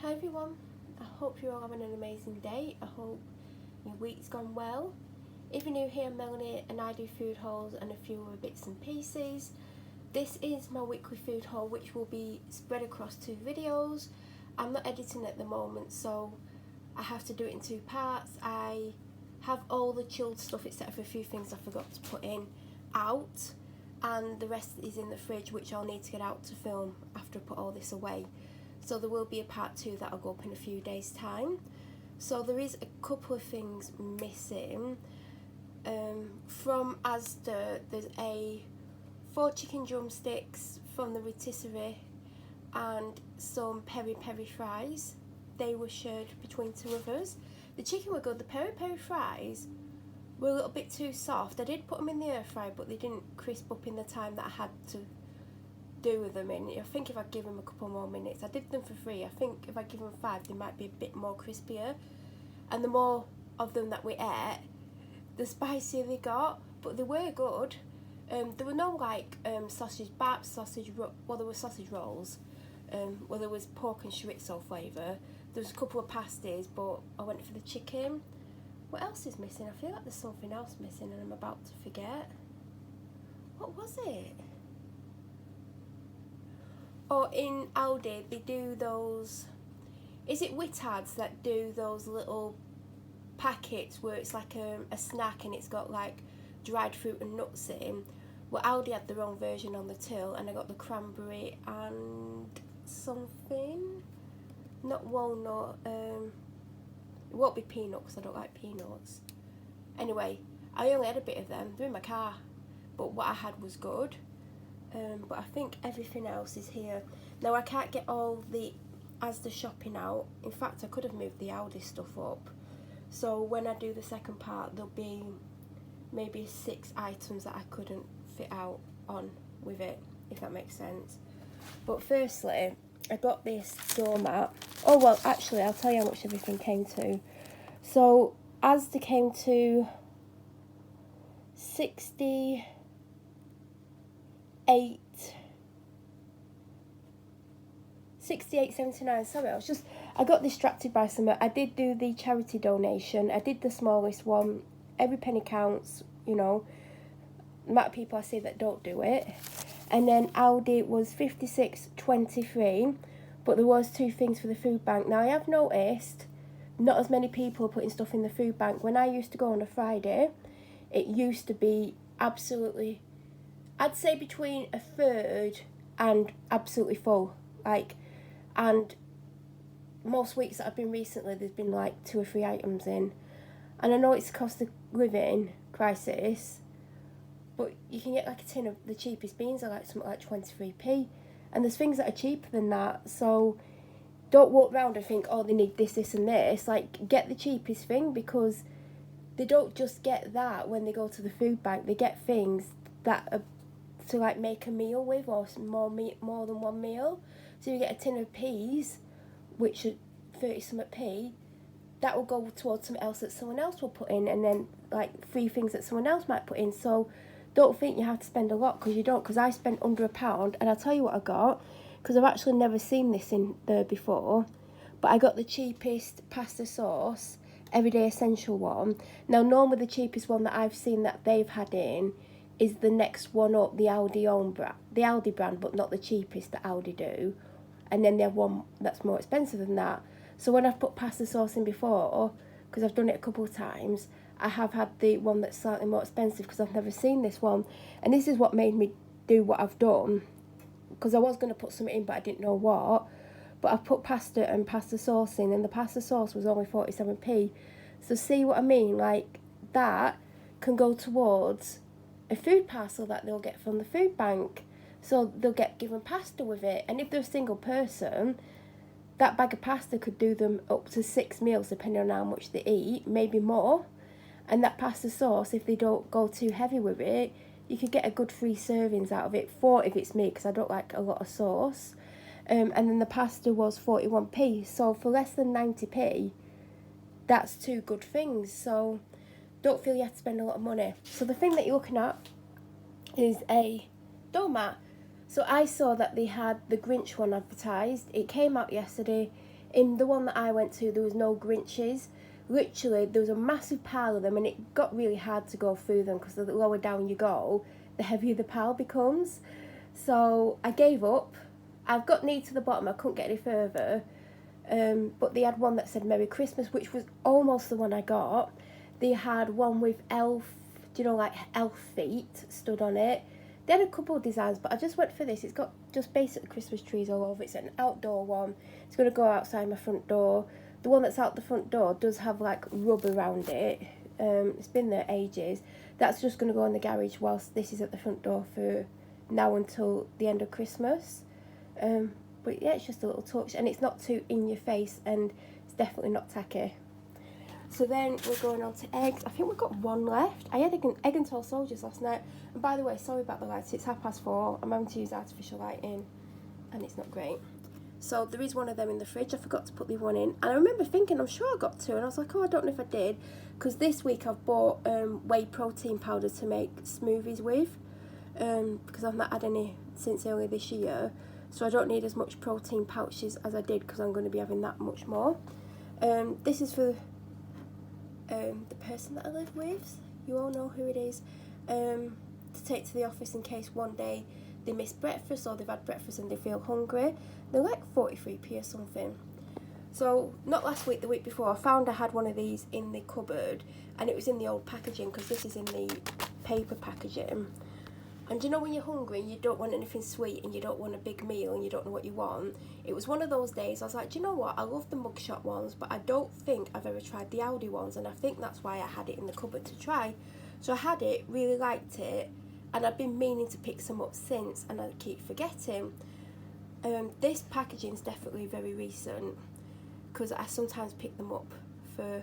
Hi everyone, I hope you're all having an amazing day. I hope your week's gone well. If you're new here, Melanie and I do food hauls and a few other bits and pieces. This is my weekly food haul, which will be spread across 2 videos. I'm not editing at the moment, so I have to do it in 2 parts. I have all the chilled stuff except for a few things I forgot to put in out, and the rest is in the fridge, which I'll need to get out to film after I put all this away. So there will be a part 2 that'll go up in a few days' time. So there is a couple of things missing. From Asda, there's 4 chicken drumsticks from the rotisserie and some peri-peri fries. They were shared between 2 of us. The chicken were good. The peri-peri fries were a little bit too soft. I did put them in the air fryer, but they didn't crisp up in the time that I had to do with them in. I think if I'd give them a couple more minutes, I did them for free. I think if I give them 5, they might be a bit more crispier. And the more of them that we ate, the spicier they got. But they were good. There were no like sausage baps, there were sausage rolls. There was pork and chorizo flavour. There was a couple of pasties, but I went for the chicken. What else is missing? I feel like there's something else missing and I'm about to forget. What was it? Or in Aldi, they do those, is it Whitards that do those little packets where it's like a snack and it's got like dried fruit and nuts in? Well, Aldi had their own version on the till, and I got the cranberry and something, not walnut, it won't be peanut because I don't like peanuts. Anyway, I only had a bit of them, they're in my car, but what I had was good. But I think everything else is here. Now I can't get all the Asda shopping out. In fact, I could have moved the Aldi stuff up. So when I do the second part, there'll be maybe 6 items that I couldn't fit out on with it, if that makes sense. But firstly, I got this doormat. Oh well, actually I'll tell you how much everything came to. So Asda came to 68.79. Sorry, I got distracted by something. I did do the charity donation. I did the smallest one. Every penny counts, you know. The amount of people I see that don't do it. And then Aldi was 56.23, but there was 2 things for the food bank. Now I have noticed not as many people are putting stuff in the food bank. When I used to go on a Friday, it used to be absolutely, I'd say between a third and absolutely full. And most weeks that I've been recently, there's been like 2 or 3 items in. And I know it's a cost of living crisis, but you can get like a tin of the cheapest beans are like something like 23p. And there's things that are cheaper than that. So don't walk around and think, oh, they need this, this and this. Like, get the cheapest thing, because they don't just get that when they go to the food bank. They get things that are to like make a meal with, or more than one meal. So you get a tin of peas, which are 30-something p, that will go towards something else that someone else will put in, and then like 3 things that someone else might put in. So don't think you have to spend a lot, because you don't, because I spent under £1, and I'll tell you what I got, because I've actually never seen this in there before, but I got the cheapest pasta sauce, everyday essential one. Now normally the cheapest one that I've seen that they've had in is the next one up, the Aldi brand, but not the cheapest that Aldi do. And then they have one that's more expensive than that. So when I've put pasta sauce in before, because I've done it a couple of times, I have had the one that's slightly more expensive because I've never seen this one. And this is what made me do what I've done, because I was going to put something in but I didn't know what. But I've put pasta and pasta sauce in, and the pasta sauce was only 47p. So see what I mean? Like, that can go towards a food parcel that they'll get from the food bank. So they'll get given pasta with it. And if they're a single person, that bag of pasta could do them up to 6 meals, depending on how much they eat, maybe more. And that pasta sauce, if they don't go too heavy with it, you could get a good 3 servings out of it. 4 if it's me, because I don't like a lot of sauce. And then the pasta was 41p. So for less than 90p, that's 2 good things. So don't feel you have to spend a lot of money. So the thing that you're looking at is a doormat. So I saw that they had the Grinch one advertised. It came out yesterday. In the one that I went to, there was no Grinches. Literally, there was a massive pile of them, and it got really hard to go through them because the lower down you go, the heavier the pile becomes. So I gave up. I've got near to the bottom, I couldn't get any further. But they had one that said Merry Christmas, which was almost the one I got. They had one with elf, do you know, like elf feet stood on it. They had a couple of designs, but I just went for this. It's got just basic Christmas trees all over. It's an outdoor one. It's going to go outside my front door. The one that's out the front door does have like rub around it. It's been there ages. That's just going to go in the garage whilst this is at the front door for now until the end of Christmas. But yeah, it's just a little touch, and it's not too in your face, and it's definitely not tacky. So then we're going on to eggs. I think we've got one left. I had egg and toast soldiers last night. And by the way, sorry about the lights. It's 4:30. I'm having to use artificial lighting, and it's not great. So there is one of them in the fridge. I forgot to put the one in. And I remember thinking, I'm sure I got two. And I was like, oh, I don't know if I did. Because this week I've bought whey protein powder to make smoothies with. Because I've not had any since earlier this year. So I don't need as much protein pouches as I did because I'm going to be having that much more. This is for the person that I live with. You all know who it is. To take to the office in case one day they miss breakfast or they've had breakfast and they feel hungry. They're like 43p or something. So not last week, the week before, I found I had one of these in the cupboard, and it was in the old packaging because this is in the paper packaging. And you know when you're hungry and you don't want anything sweet and you don't want a big meal and you don't know what you want? It was one of those days I was like, do you know what? I love the mugshot ones, but I don't think I've ever tried the Aldi ones, and I think that's why I had it in the cupboard to try. So I had it, really liked it, and I've been meaning to pick some up since, and I keep forgetting. This packaging is definitely very recent because I sometimes pick them up for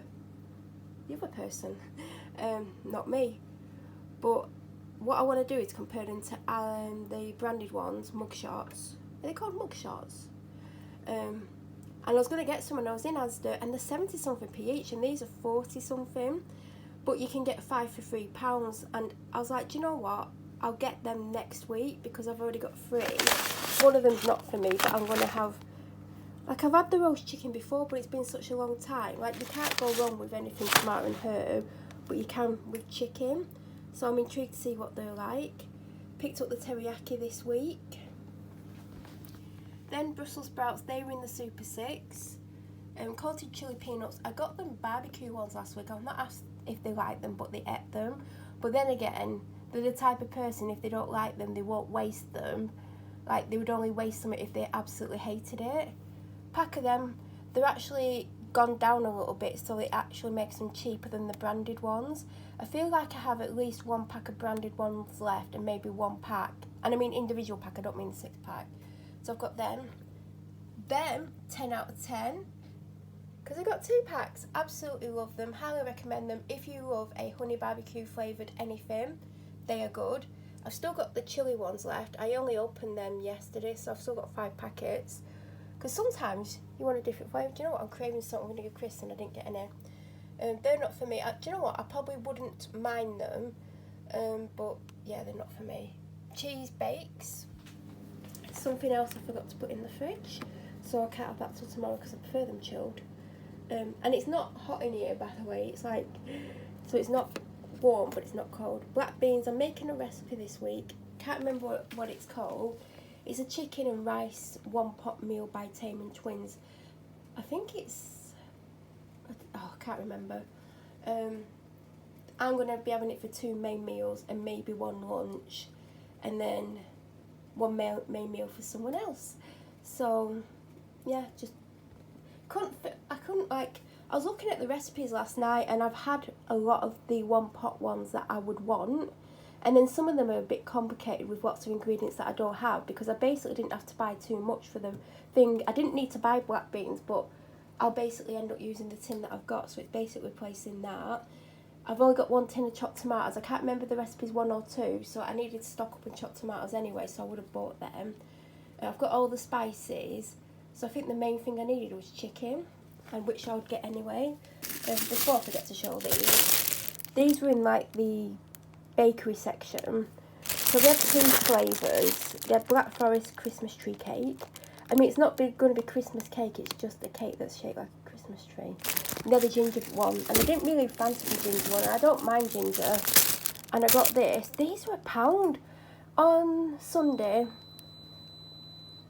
the other person, not me. But what I want to do is compare them to the branded ones, mugshots. Are they called mugshots? And I was going to get some, and I was in Asda, and they're 70 something p each, and these are 40 something. But you can get 5 for £3, and I was like, do you know what? I'll get them next week because I've already got 3. One of them's not for me, but I'm going to have, like, I've had the roast chicken before, but it's been such a long time. Like, you can't go wrong with anything tomato and herb, but you can with chicken. So I'm intrigued to see what they're like. Picked up the teriyaki this week. Then Brussels sprouts, they were in the Super 6. Coated chili peanuts, I got them barbecue ones last week. I've not asked if they like them, but they ate them. But then again, they're the type of person, if they don't like them, they won't waste them. Like, they would only waste them if they absolutely hated it. Pack of them, they're actually gone down a little bit, so it actually makes them cheaper than the branded ones. I feel like I have at least 1 pack of branded ones left, and maybe 1 pack, and I mean individual pack, I don't mean 6 pack. So I've got them 10 out of 10, because I got 2 packs. Absolutely love them, highly recommend them. If you love a honey barbecue flavoured anything, they are good. I've still got the chili ones left. I only opened them yesterday, so I've still got 5 packets. Because sometimes you want a different flavour. Do you know what? I'm craving something vinegar crisps and I didn't get any. They're not for me. Do you know what? I probably wouldn't mind them. But yeah, they're not for me. Cheese bakes. Something else I forgot to put in the fridge. So I can't have that till tomorrow because I prefer them chilled. And it's not hot in here, by the way. It's like, so it's not warm, but it's not cold. Black beans. I'm making a recipe this week. Can't remember what it's called. It's a chicken and rice 1-pot meal by Tame Twins. I think it's, I can't remember. I'm going to be having it for 2 main meals and maybe 1 lunch, and then 1 main meal for someone else. So yeah, just I couldn't like, I was looking at the recipes last night, and I've had a lot of the 1-pot ones that I would want. And then some of them are a bit complicated with lots of ingredients that I don't have, because I basically didn't have to buy too much for the thing. I didn't need to buy black beans, but I'll basically end up using the tin that I've got, so it's basically replacing that. I've only got 1 tin of chopped tomatoes. I can't remember the recipes 1 or 2, so I needed to stock up on chopped tomatoes anyway, so I would have bought them. I've got all the spices, so I think the main thing I needed was chicken, and which I would get anyway. Before I forget to show these were in like the bakery section. So they had 2 flavours. They had Black Forest Christmas tree cake, I mean, it's not going to be Christmas cake, it's just a cake that's shaped like a Christmas tree. And they're the ginger one, and I didn't really fancy the ginger one, and I don't mind ginger. And I got this. These were £1. On Sunday,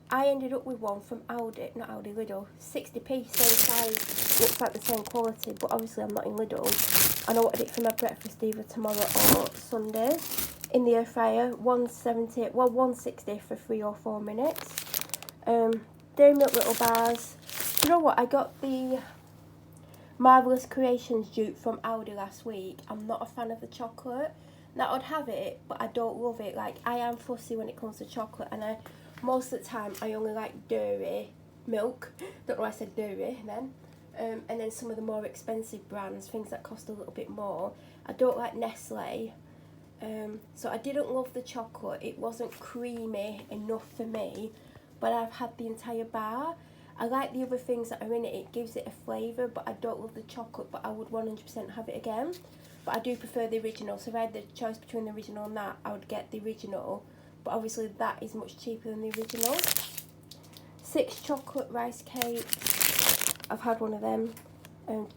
I ended up with one from Aldi, not Aldi, Lidl, 60p, same size, looks like the same quality, but obviously I'm not in Lidl. And I wanted it for my breakfast either tomorrow or Sunday. In the air fryer, 160 for 3 or 4 minutes. Dairy Milk little bars. You know what, I got the Marvellous Creations dupe from Aldi last week. I'm not a fan of the chocolate. Now, I'd have it, but I don't love it. Like, I am fussy when it comes to chocolate, and most of the time, I only like dairy milk. Don't know why I said dairy then. And then some of the more expensive brands, things that cost a little bit more. I don't like Nestle. So I didn't love the chocolate. It wasn't creamy enough for me, but I've had the entire bar. I like the other things that are in it. It gives it a flavour, but I don't love the chocolate, but I would 100% have it again. But I do prefer the original, so if I had the choice between the original and that, I would get the original. But obviously that is much cheaper than the original. 6 chocolate rice cakes. I've had one of them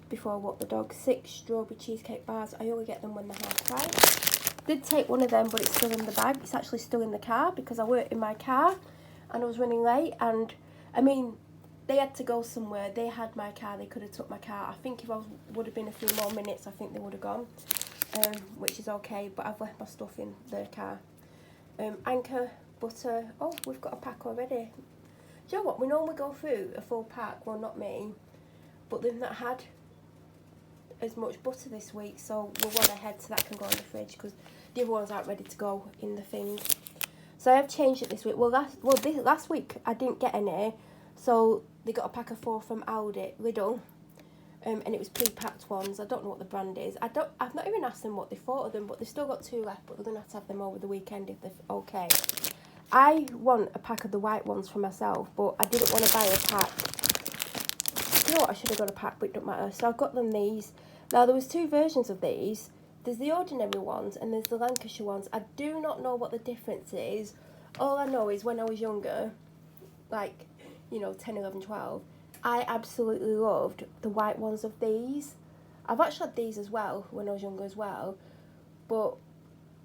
before I walk the dog. 6 strawberry cheesecake bars. I only get them when they're half price. Did take one of them, but it's still in the bag. It's actually still in the car because I worked in my car and I was running late. And I mean, they had to go somewhere. They had my car. They could have took my car. I think if I would have been a few more minutes, I think they would have gone, which is okay. But I've left my stuff in their car. Anchor butter. Oh, we've got a pack already. Do you know what? We normally go through a full pack. Well, not me, but they've not had as much butter this week, so we're one ahead, so that can go in the fridge because the other ones aren't ready to go in the thing. So I have changed it this week. Well, last week I didn't get any, so they got a pack of 4 from Aldi, Lidl, and it was pre-packed ones. I don't know what the brand is. I've not even asked them what they thought of them, but they've still got 2 left, but they're going to have them over the weekend if they're okay. I want a pack of the white ones for myself, but I didn't want to buy a pack. You know what, I should have got a pack, but it don't matter. So I've got them these. Now, there was 2 versions of these. There's the ordinary ones and there's the Lancashire ones. I do not know what the difference is. All I know is when I was younger, like, 10, 11, 12, I absolutely loved the white ones of these. I've actually had these as well when I was younger as well, but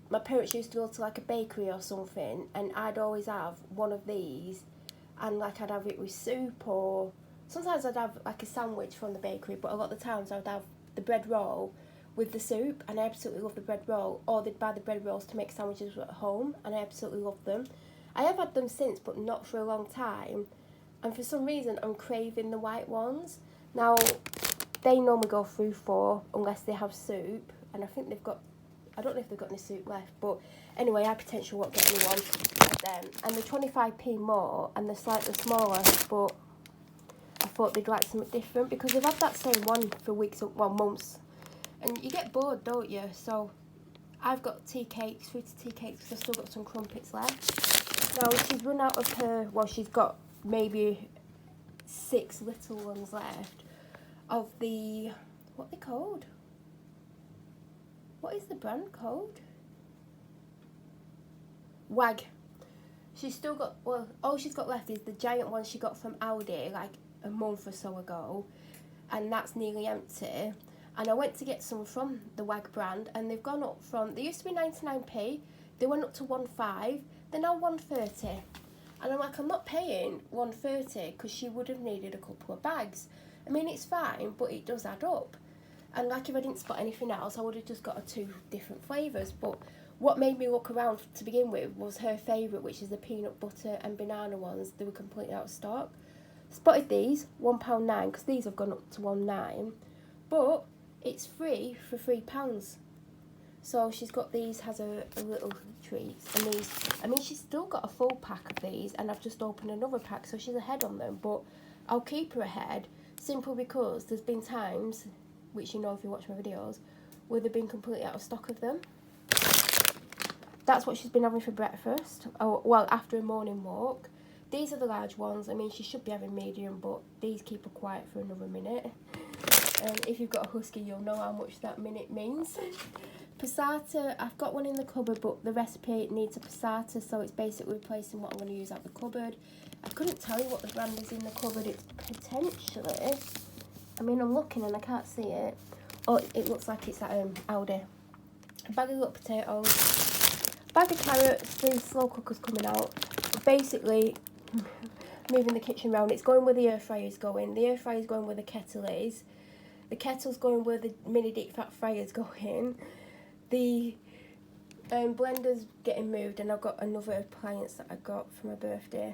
my parents used to go to like a bakery or something, and I'd always have one of these, and like I'd have it with soup, or sometimes I'd have like a sandwich from the bakery, but a lot of the times I'd have the bread roll with the soup, and I absolutely love the bread roll. Or they'd buy the bread rolls to make sandwiches at home, and I absolutely love them. I have had them since, but not for a long time. And for some reason, I'm craving the white ones. Now, they normally go through 4 unless they have soup. And I think they've got, I don't know if they've got any soup left. But anyway, I potentially won't get any one of them. And they're 25p more and they're slightly smaller. But I thought they'd like something different because they've had that same one for weeks, well, months. And you get bored, don't you? So I've got tea cakes, fruited tea cakes, because I've still got some crumpets left. Now, she's run out of her, well, she's got maybe 6 little ones left of the, what are they called? What is the brand called? Wag. She's still got, well, all she's got left is the giant one she got from Aldi like a month or so ago, and that's nearly empty. And I went to get some from the Wag brand, and they've gone up from, they used to be 99p, they went up to 1.5, they're now 1.30. And I'm like, I'm not paying 1.30 because she would have needed a couple of bags. I mean, it's fine, but it does add up. And like, if I didn't spot anything else, I would have just got 2 different flavours. But what made me look around to begin with was her favourite, which is the peanut butter and banana ones. They were completely out of stock. Spotted these, £1.9, because these have gone up to £1.9. But it's free for £3. So she's got these, has a little treats, and these, I mean, she's still got a full pack of these, and I've just opened another pack, so she's ahead on them. But I'll keep her ahead, simply because there's been times, which you know if you watch my videos, where they've been completely out of stock of them. That's what she's been having for breakfast, oh, well, after a morning walk. These are the large ones. I mean, she should be having medium, but these keep her quiet for another minute. If you've got a husky, you'll know how much that minute means. Passata, I've got one in the cupboard, but the recipe needs a passata, so it's basically replacing what I'm going to use out the cupboard. I couldn't tell you what the brand is in the cupboard. It's potentially, I mean, I'm looking and I can't see it. Oh, it looks like it's at Aldi. A bag of little potatoes, bag of carrots, the slow cooker's coming out. Basically, moving the kitchen round, it's going where the air fryer's going. The air fryer's going where the kettle is. The kettle's going where the mini deep fat fryer's going. The blender's getting moved, and I've got another appliance that I got for my birthday.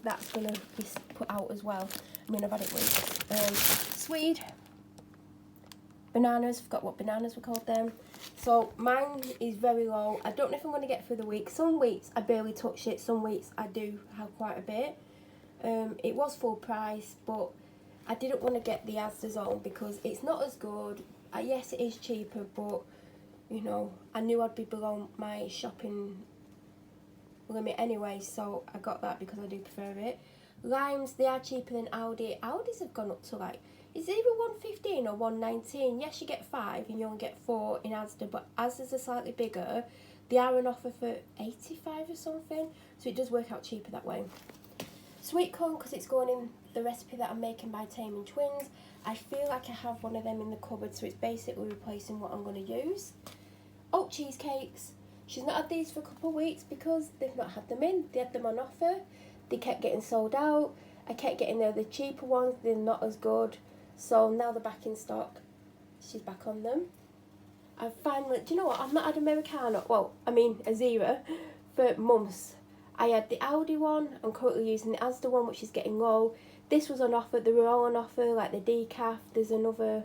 That's going to be put out as well. I mean, I've had it weeks. Swede. Bananas, forgot what bananas we called them. So mine is very low. I don't know if I'm going to get through the week. Some weeks I barely touch it. Some weeks I do have quite a bit. It was full price, but I didn't want to get the Asda's on because it's not as good. Yes, it is cheaper, but you know, I knew I'd be below my shopping limit anyway, so I got that because I do prefer it. Limes, they are cheaper than Aldi. Aldi's have gone up to like, it's either 115 or 119. Yes, you get 5 and you only get 4 in Asda, but Asda's are slightly bigger. They are on offer for 85 or something, so it does work out cheaper that way. Sweet corn, because it's going in the recipe that I'm making by Taming Twins. I feel like I have one of them in the cupboard, so it's basically replacing what I'm going to use. Oat cheesecakes. She's not had these for a couple of weeks because they've not had them in. They had them on offer. They kept getting sold out. I kept getting the cheaper ones. They're not as good. So now they're back in stock. She's back on them. I've finally, do you know what? I've not had Americano, well, I mean a zero, for months. I had the Aldi one. I'm currently using the Asda one, which is getting low. This was on offer. They were all on offer, like the decaf. There's another,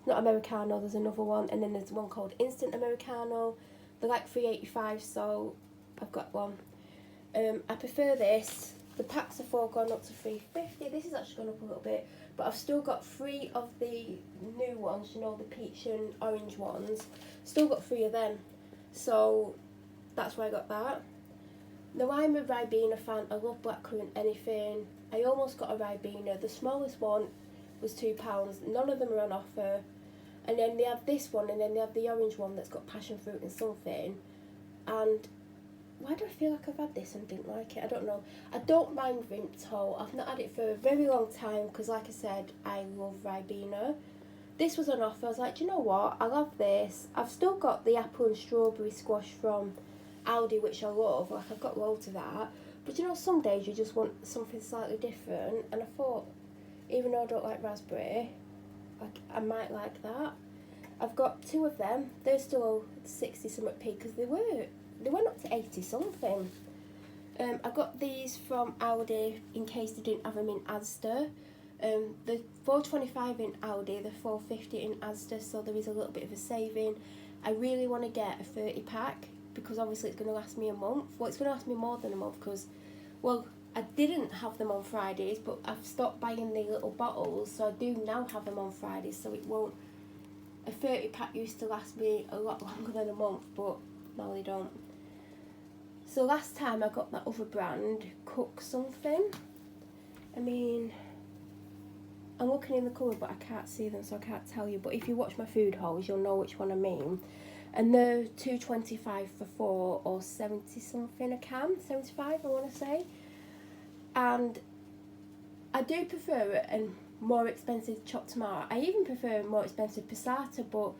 not Americano, there's another one. And then there's one called Instant Americano. They're like $3.85, so I've got one. I prefer this. The packs of 4 gone up to $3.50. This is actually gone up a little bit, but I've still got 3 of the new ones, you know, the peach and orange ones. Still got 3 of them, so that's why I got that. Now I'm a Ribena fan. I love blackcurrant anything. I almost got a Ribena. The smallest one was £2. None of them are on offer. And then they have this one, and then they have the orange one that's got passion fruit and something. And why do I feel like I've had this and didn't like it? I don't know. I don't mind Vimto. I've not had it for a very long time because, like I said, I love Ribena. This was on offer. I was like, do you know what? I love this. I've still got the apple and strawberry squash from Aldi, which I love. Like, I've got loads of that. But you know, some days you just want something slightly different. And I thought, even though I don't like raspberry, like, I might like that. I've got 2 of them. They're still 60 something p because they went up to 80 something. I got these from Aldi in case they didn't have them in Asda. The $4.25 in Aldi, the $4.50 in Asda, so there is a little bit of a saving. I really want to get a 30 pack because obviously it's going to last me a month. Well, it's going to last me more than a month because, well, I didn't have them on Fridays, but I've stopped buying the little bottles, so I do now have them on Fridays, so it won't. A 30 pack used to last me a lot longer than a month, but now they don't. So last time I got that other brand, Cook something. I mean, I'm looking in the cupboard, but I can't see them, so I can't tell you. But if you watch my food hauls, you'll know which one I mean. And they're $2.25 for 4 or 70 something a can, 75 I want to say. And I do prefer it and more expensive chopped tomato. I even prefer more expensive passata, but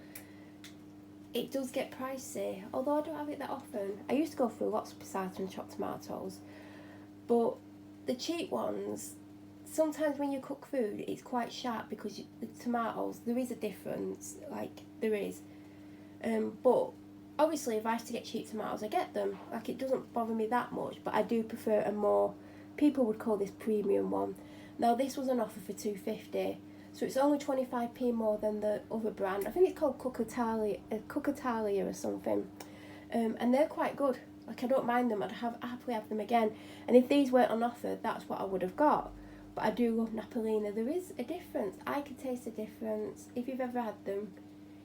it does get pricey. Although I don't have it that often. I used to go through lots of passata and chopped tomatoes, but the cheap ones, sometimes when you cook food, it's quite sharp because the tomatoes, there is a difference, like there is. But obviously if I have to get cheap tomatoes, I get them. Like, it doesn't bother me that much, but I do prefer a more, people would call this premium one. Now this was on offer for $2.50, so it's only 25p more than the other brand. I think it's called Cook Italia or something. And they're quite good. Like, I don't mind them. I'd happily have them again. And if these weren't on offer, that's what I would have got. But I do love Napolina. There is a difference. I can taste the difference. If you've ever had them,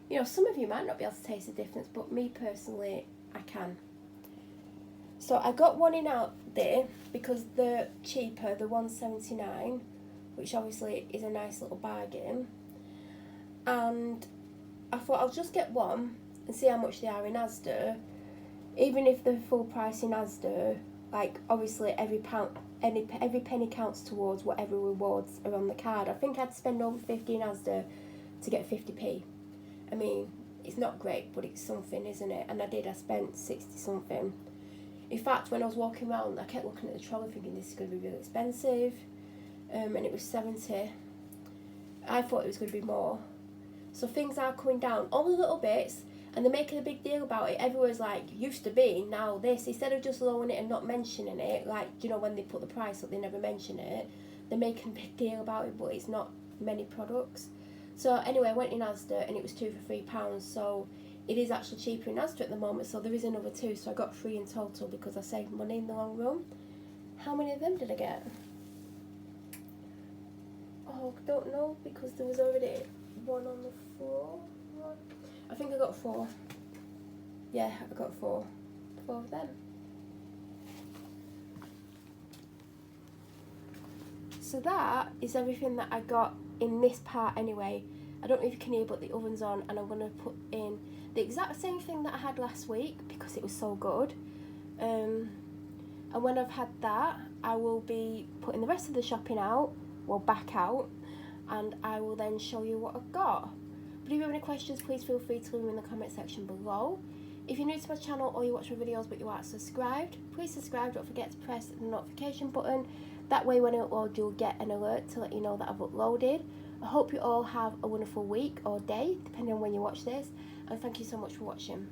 you know, some of you might not be able to taste the difference, but me personally, I can. So I got one in out there because they're cheaper, the $1.79, which obviously is a nice little bargain. And I thought I'll just get one. and see how much they are in Asda, even if they're full price in Asda, like obviously every penny counts towards whatever rewards are on the card. I think I'd spend over 50 in Asda to get 50p. I mean, it's not great, but it's something, isn't it? And I spent 60 something. In fact, when I was walking around, I kept looking at the trolley thinking this is going to be really expensive, and it was 70. I thought it was going to be more. So things are coming down, all the little bits, and they're making a big deal about it. Everyone's like, used to be, now this. Instead of just lowering it and not mentioning it, like, you know, when they put the price up, they never mention it. They're making a big deal about it, but it's not many products. So anyway, I went in Asda, and it was 2 for £3, so it is actually cheaper in Asda at the moment, so there is another 2, so I got 3 in total because I saved money in the long run. How many of them did I get? Oh, I don't know, because there was already one on the floor. I think I got 4. Yeah, I got 4. 4 of them. So that is everything that I got in this part anyway. I don't know if you can hear, but the oven's on, and I'm going to put in the exact same thing that I had last week because it was so good. And when I've had that, I will be putting the rest of the shopping out, well, back out, and I will then show you what I've got. But if you have any questions, please feel free to leave them in the comment section below. If you're new to my channel or you watch my videos but you aren't subscribed, please subscribe. Don't forget to press the notification button. That way when I upload, you'll get an alert to let you know that I've uploaded. I hope you all have a wonderful week or day, depending on when you watch this, and thank you so much for watching.